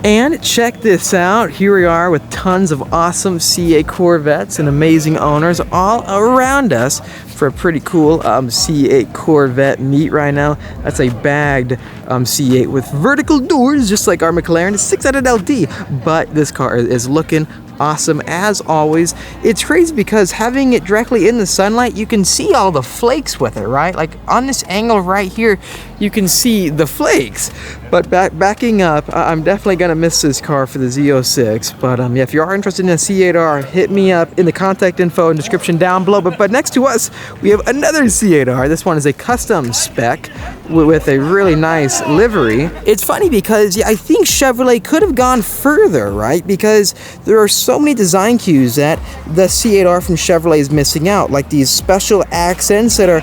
And check this out, here we are with tons of awesome C8 Corvettes and amazing owners all around us for a pretty cool C8 Corvette meet right now. That's a bagged C8 with vertical doors, just like our McLaren. It's 600LD, but this car is looking awesome as always. It's crazy because having it directly in the sunlight, you can see all the flakes with it, right? Like on this angle right here, you can see the flakes. But backing up, I'm definitely gonna miss this car for the Z06. But yeah, if you are interested in a C8R, hit me up in the contact info and description down below. But next to us, we have another C8R. This one is a custom spec with a really nice livery. It's funny because I think Chevrolet could have gone further, right? Because there are so many design cues that the C8R from Chevrolet is missing out, like these special accents that are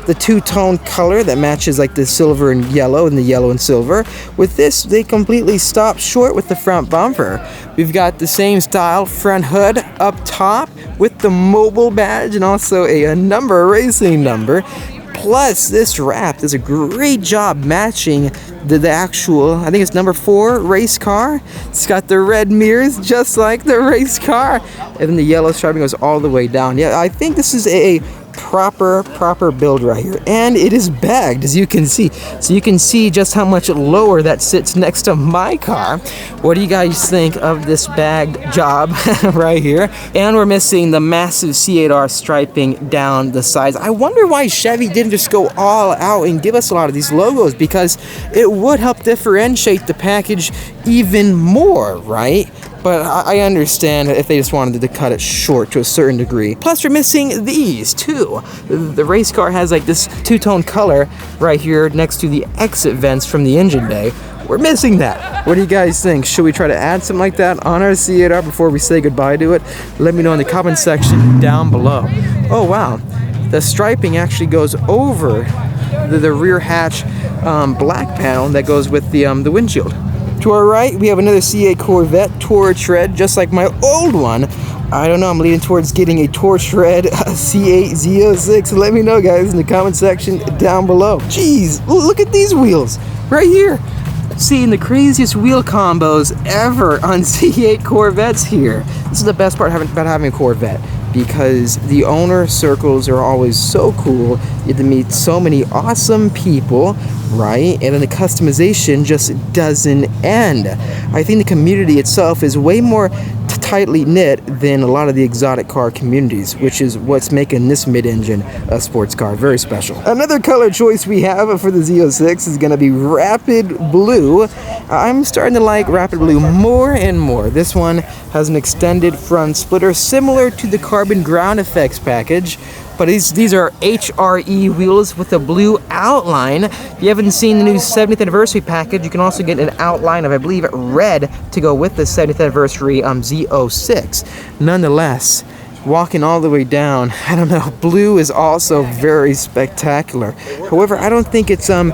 the two-tone color that matches like the silver and yellow and the yellow and silver. With this, they completely stop short with the front bumper. We've got the same style front hood up top with the mobile badge and also a number, a racing number. Plus, this wrap does a great job matching the actual, I think it's number 4 race car. It's got the red mirrors just like the race car. And then the yellow striping goes all the way down. Yeah, I think this is a proper build right here, and it is bagged, as you can see. So you can see just how much lower that sits next to my car. What do you guys think of this bagged job right here? And we're missing the massive C8R striping down the sides. I wonder why Chevy didn't just go all out and give us a lot of these logos, because it would help differentiate the package even more, right? But I understand if they just wanted to cut it short to a certain degree. Plus, we're missing these too. The race car has like this two-tone color right here next to the exit vents from the engine bay. We're missing that. What do you guys think? Should we try to add something like that on our C8R before we say goodbye to it? Let me know in the comment section down below. Oh wow, the striping actually goes over the rear hatch black panel that goes with the windshield. To our right, we have another C8 Corvette Torch Red, just like my old one. I don't know, I'm leaning towards getting a Torch Red C8 Z06. Let me know, guys, in the comment section down below. Jeez, look at these wheels right here. Seeing the craziest wheel combos ever on C8 Corvettes here. This is the best part about having a Corvette, because the owner circles are always so cool. You get to meet so many awesome people, right? And then the customization just doesn't end. I think the community itself is way more tightly knit than a lot of the exotic car communities, which is what's making this mid-engine sports car very special. Another color choice we have for the Z06 is going to be Rapid Blue. I'm starting to like Rapid Blue more and more. This one has an extended front splitter similar to the Carbon Ground Effects package, but these are HRE wheels with a blue outline. If you haven't seen the new 70th anniversary package, you can also get an outline of, I believe, red to go with the 70th anniversary Z06. Nonetheless, walking all the way down, I don't know, blue is also very spectacular. However, I don't think it's a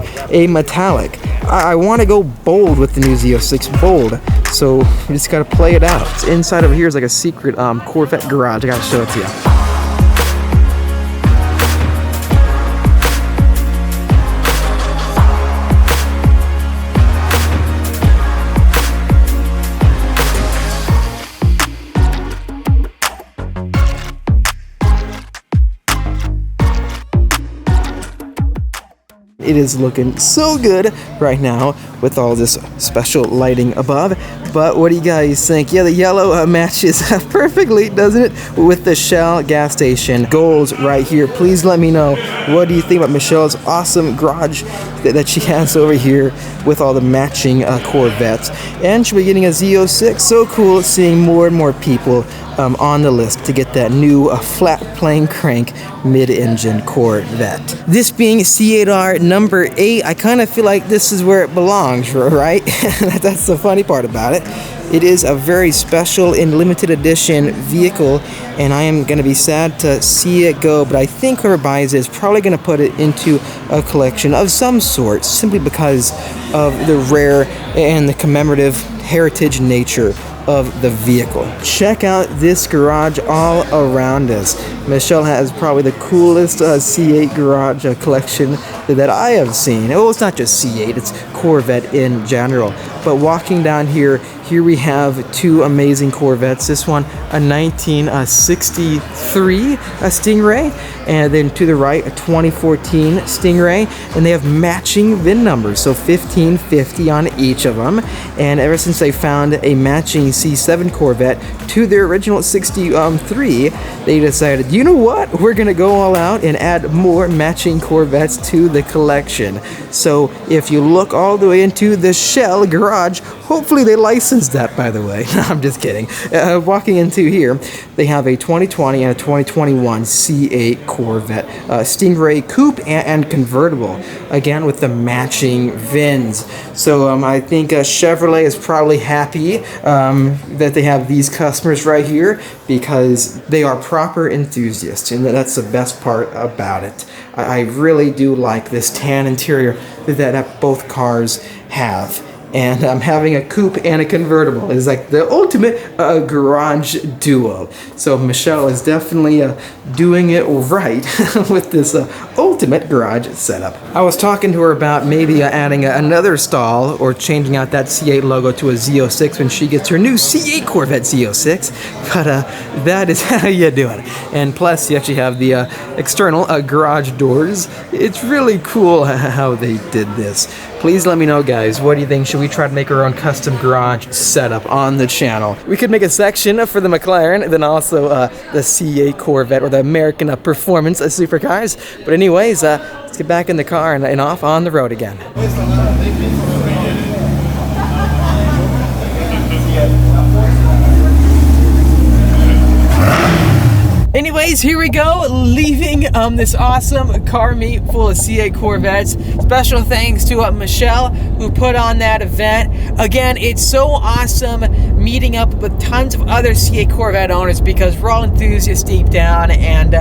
metallic. I want to go bold with the new Z06, bold. So we just got to play it out. It's inside over here is like a secret Corvette garage. I got to show it to you. It is looking so good right now with all this special lighting above. But what do you guys think? Yeah, the yellow matches perfectly, doesn't it? With the Shell gas station goals right here. Please let me know, what do you think about Michelle's awesome garage that she has over here with all the matching Corvettes? And she'll be getting a Z06. So cool seeing more and more people on the list to get that new flat plane crank mid-engine Corvette. This being C8R number 8, I kind of feel like this is where it belongs, right? That's the funny part about it. It is a very special and limited edition vehicle, and I am going to be sad to see it go, but I think whoever buys it is probably going to put it into a collection of some sort, simply because of the rare and the commemorative heritage nature of the vehicle. Check out this garage all around us. Michelle has probably the coolest C8 garage collection that I have seen. Well, it's not just C8, it's Corvette in general. But walking down here we have two amazing Corvettes. This one, a 1963 Stingray, and then to the right, a 2014 Stingray, and they have matching VIN numbers, so 1550 on each of them. And ever since they found a matching C7 Corvette to their original 63, they decided, you know what, we're gonna go all out and add more matching Corvettes to the collection. So if you look all the way into the shell garage, hopefully they licensed that, by the way. No, I'm just kidding. Walking into here, they have a 2020 and a 2021 C8 Corvette Stingray Coupe and convertible, again with the matching VINs. So I think Chevrolet is probably happy that they have these customers right here, because they are proper enthusiasts, and that's the best part about it. I really do like this tan interior that both cars have. And having a coupe and a convertible is like the ultimate garage duo. So Michelle is definitely doing it right with this ultimate garage setup. I was talking to her about maybe adding another stall or changing out that C8 logo to a Z06 when she gets her new C8 Corvette Z06. But that is how you do it. And plus, you actually have the external garage doors. It's really cool how they did this. Please let me know, guys, what do you think? Should we try to make our own custom garage setup on the channel? We could make a section for the McLaren, and then also the C8 Corvette, or the American Performance supercars. But anyways, let's get back in the car and off on the road again. Anyways, here we go, leaving this awesome car meet full of C8 Corvettes. Special thanks to Michelle, who put on that event. Again, it's so awesome meeting up with tons of other C8 Corvette owners, because we're all enthusiasts deep down, and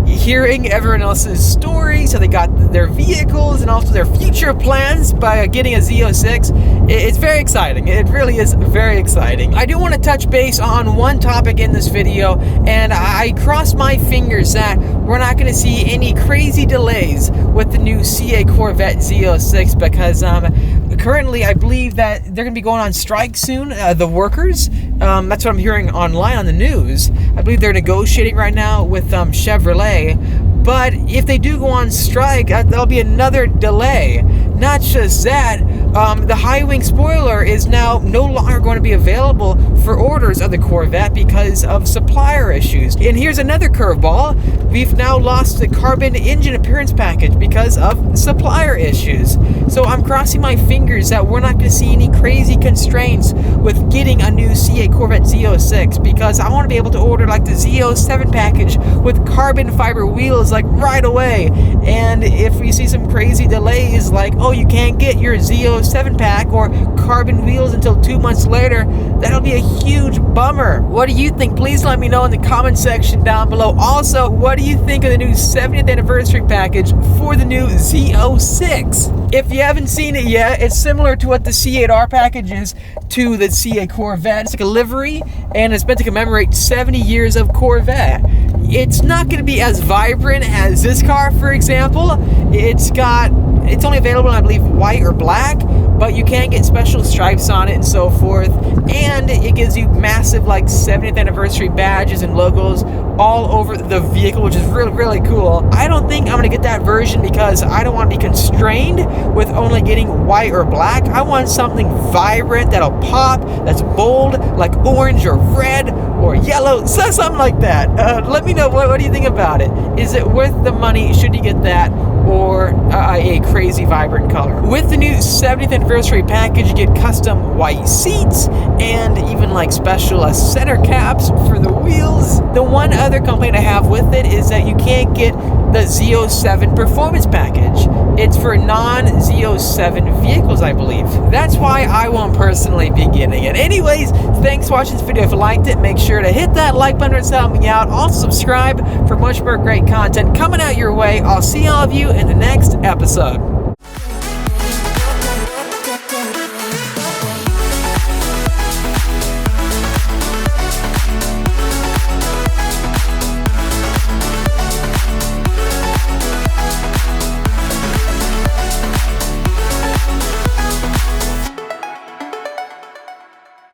hearing everyone else's stories, so they got their vehicles and also their future plans by getting a Z06. It's very exciting. It really is very exciting. I do want to touch base on one topic in this video, and I cross my fingers that we're not going to see any crazy delays with the new C8 Corvette Z06, because currently I believe that they're going to be going on strike soon, the workers. That's what I'm hearing online on the news. I believe they're negotiating right now with Chevrolet. But if they do go on strike, that'll be another delay. Not just that, the high wing spoiler is now no longer going to be available for orders of the Corvette because of supplier issues. And here's another curveball. We've now lost the carbon engine appearance package because of supplier issues. So I'm crossing my fingers that we're not going to see any crazy constraints with getting a new C8 Corvette Z06, because I want to be able to order like the Z07 package with carbon fiber wheels like right away. And if we see some crazy delays, like, oh, you can't get your Z07 pack or carbon wheels until 2 months later, that'll be a huge bummer. What do you think? Please let me know in the comment section down below. Also, what do you think of the new 70th anniversary package for the new Z06? If you haven't seen it yet, it's similar to what the C8R package is to the C8 Corvette. It's like a livery, and it's meant to commemorate 70 years of Corvette. It's not going to be as vibrant as this car, for example. It's only available in, I believe, white or black, but you can get special stripes on it and so forth. And it gives you massive, like, 70th anniversary badges and logos all over the vehicle, which is really, really cool. I don't think I'm going to get that version because I don't want to be constrained with only getting white or black. I want something vibrant that'll pop, that's bold, like orange or red or yellow, so something like that. Let me know, what do you think about it? Is it worth the money? Should you get that? Or a crazy vibrant color? With the new 70th anniversary package, you get custom white seats and even like special center caps for the wheels. The one other complaint I have with it is that you can't get the Z07 performance package. It's for non-Z07 vehicles, I believe. That's why I won't personally be getting it. Anyways, thanks for watching this video. If you liked it, make sure to hit that like button to help me out. Also subscribe for much more great content coming out your way. I'll see all of you in the next episode.